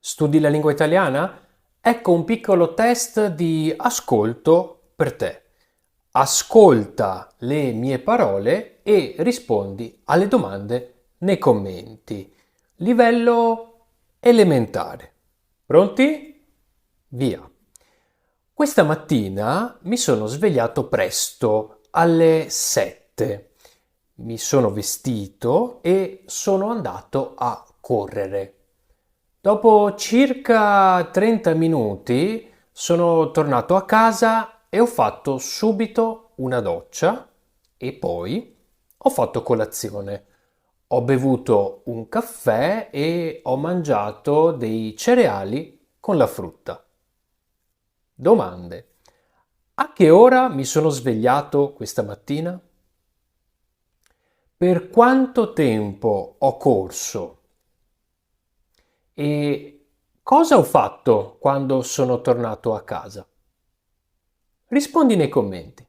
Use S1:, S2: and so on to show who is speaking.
S1: Studi la lingua italiana? Ecco un piccolo test di ascolto per te. Ascolta le mie parole e rispondi alle domande nei commenti. Livello elementare. Pronti? Via. Questa mattina mi sono svegliato presto, alle 7. Mi sono vestito e sono andato a correre. Dopo circa 30 minuti sono tornato a casa e ho fatto subito una doccia e poi ho fatto colazione. Ho bevuto un caffè e ho mangiato dei cereali con la frutta. Domande. A che ora mi sono svegliato questa mattina? Per quanto tempo ho corso? E cosa ho fatto quando sono tornato a casa? Rispondi nei commenti.